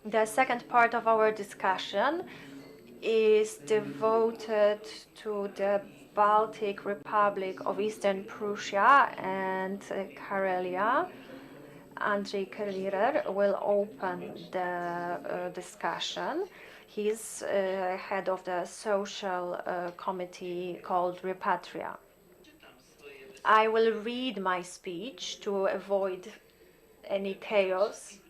The second part of our discussion is devoted to the Baltic Republic of Eastern Prussia and Karelia. Andrei Triller will open the discussion. He's head of the social committee called Repatria. I will read my speech to avoid any chaos.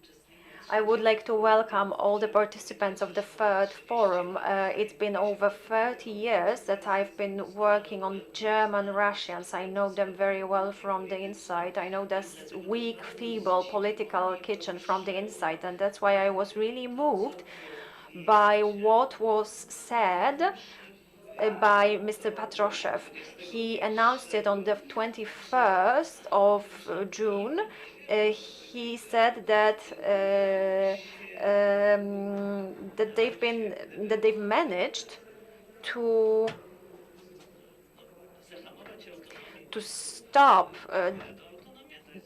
I would like to welcome all the participants of the third forum. It's been over 30 years that I've been working on German Russians. I know them very well from the inside. I know this weak, feeble political kitchen from the inside, and that's why I was really moved by what was said by Mr. Patrushev. He announced it on the 21st of June. He said that that they've managed to stop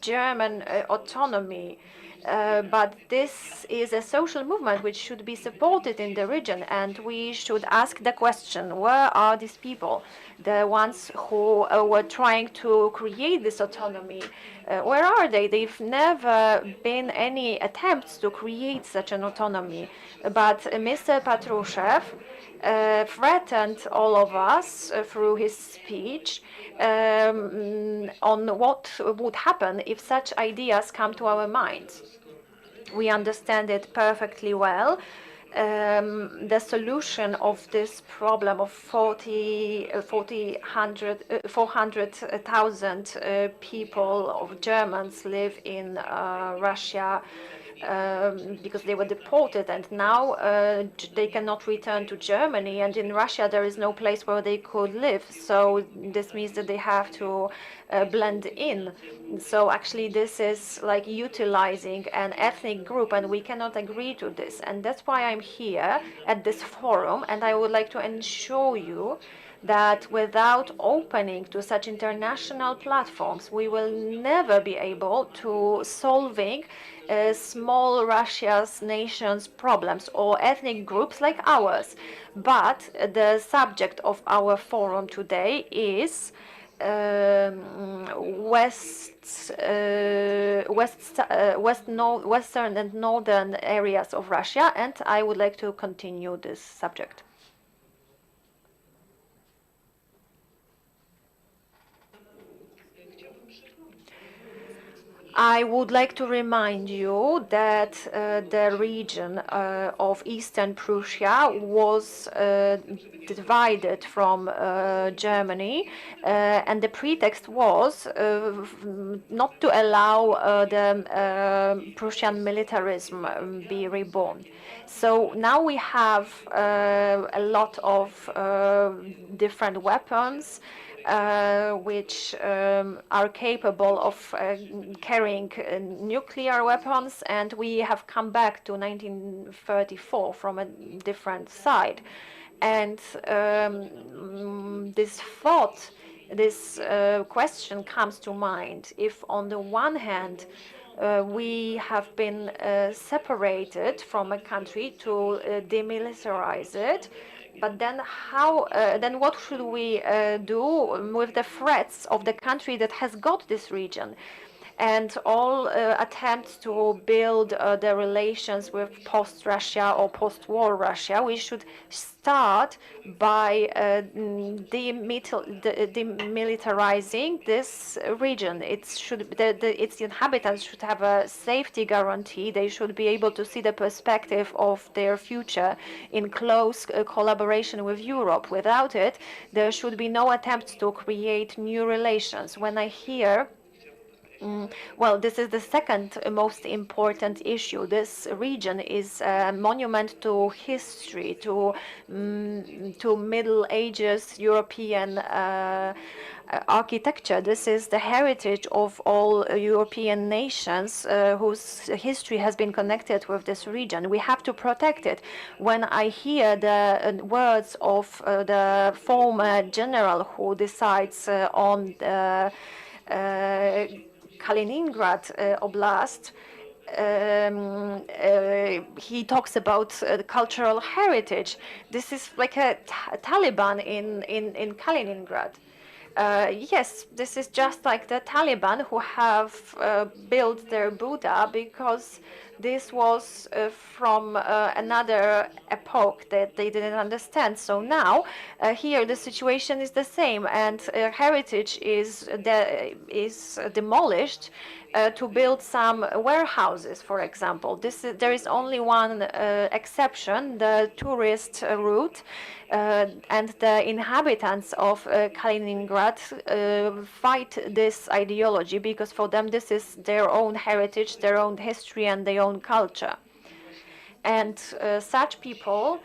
German autonomy. But this is a social movement which should be supported in the region, and we should ask the question, where are these people, the ones who were trying to create this autonomy? Where are they? They've never been any attempts to create such an autonomy. But Mr. Patrushev threatened all of us through his speech on what would happen if such ideas come to our minds. We understand it perfectly well. The solution of this problem of 400,000 people of Germans live in Russia because they were deported, and now they cannot return to Germany, and in Russia there is no place where they could live. So this means that they have to blend in. So actually this is like utilizing an ethnic group, and we cannot agree to this. And that's why I'm here at this forum, and I would like to ensure you that without opening to such international platforms, we will never be able to solving small Russia's nation's problems or ethnic groups like ours. But the subject of our forum today is western and northern areas of Russia, and I would like to continue this subject. I would like to remind you that the region of Eastern Prussia was divided from Germany, and the pretext was not to allow the Prussian militarism be reborn. So now we have a lot of different weapons which are capable of carrying nuclear weapons, and we have come back to 1934 from a different side. And this thought, this question comes to mind. If on the one hand we have been separated from a country to demilitarize it, but then how? Then what should we do with the threats of the country that has got this region? And all attempts to build the relations with post-Russia or post-war Russia, we should start by demilitarizing this region. Its inhabitants should have a safety guarantee. They should be able to see the perspective of their future in close collaboration with Europe. Without it, there should be no attempt to create new relations. When I hear well, this is the second most important issue. This region is a monument to history, to Middle Ages European architecture. This is the heritage of all European nations whose history has been connected with this region. We have to protect it. When I hear the words of the former general who decides on the Kaliningrad Oblast, he talks about the cultural heritage. This is like a Taliban in Kaliningrad. Yes, this is just like the Taliban who have built their Buddha because this was from another epoch that they didn't understand. So now, here the situation is the same, and heritage is demolished to build some warehouses, for example. There is only one exception: the tourist route, and the inhabitants of Kaliningrad fight this ideology because for them this is their own heritage, their own history, and their own culture. And such people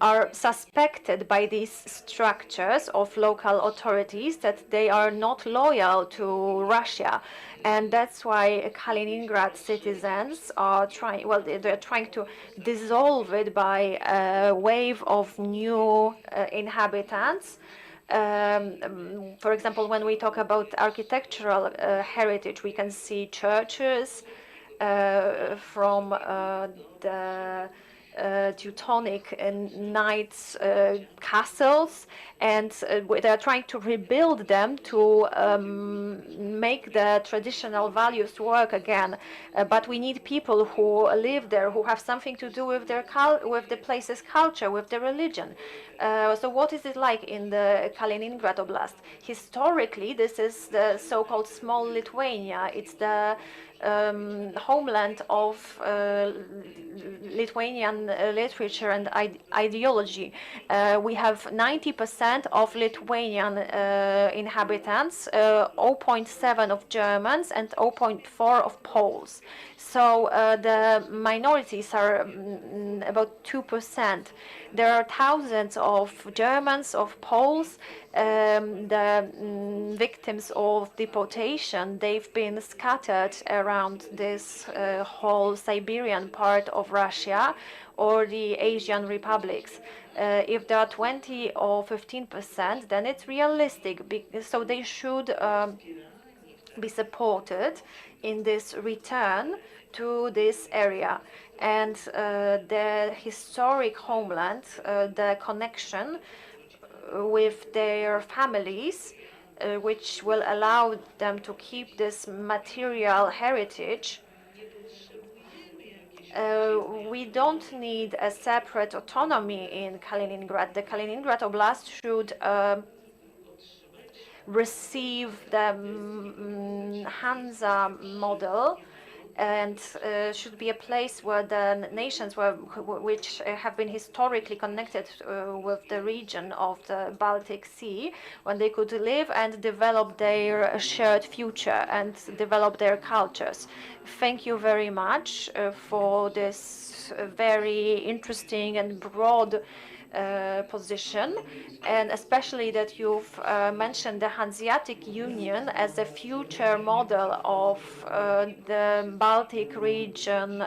are suspected by these structures of local authorities that they are not loyal to Russia. And that's why Kaliningrad citizens are trying, well, they're trying to dissolve it by a wave of new inhabitants. For example, when we talk about architectural heritage, we can see churches from the Teutonic Knights castles, and they're trying to rebuild them to make the traditional values work again. But we need people who live there, who have something to do with their with the place's culture, with the religion. So what is it like in the Kaliningrad Oblast? Historically, this is the so-called small Lithuania. It's the homeland of Lithuanian literature and ideology. We have 90% of Lithuanian inhabitants, 0.7 of Germans, and 0.4 of Poles. So the minorities are about 2%. There are thousands of Germans, of Poles, the victims of deportation. They've been scattered around this whole Siberian part of Russia or the Asian republics. If there are 20 or 15%, then it's realistic. So they should be supported in this return to this area. And the historic homeland, the connection with their families, which will allow them to keep this material heritage. We don't need a separate autonomy in Kaliningrad. The Kaliningrad Oblast should receive the Hansa model, and should be a place where the nations which have been historically connected with the region of the Baltic Sea, when they could live and develop their shared future and develop their cultures. Thank you very much for this very interesting and broad position, and especially that you've mentioned the Hanseatic Union as a future model of the Baltic region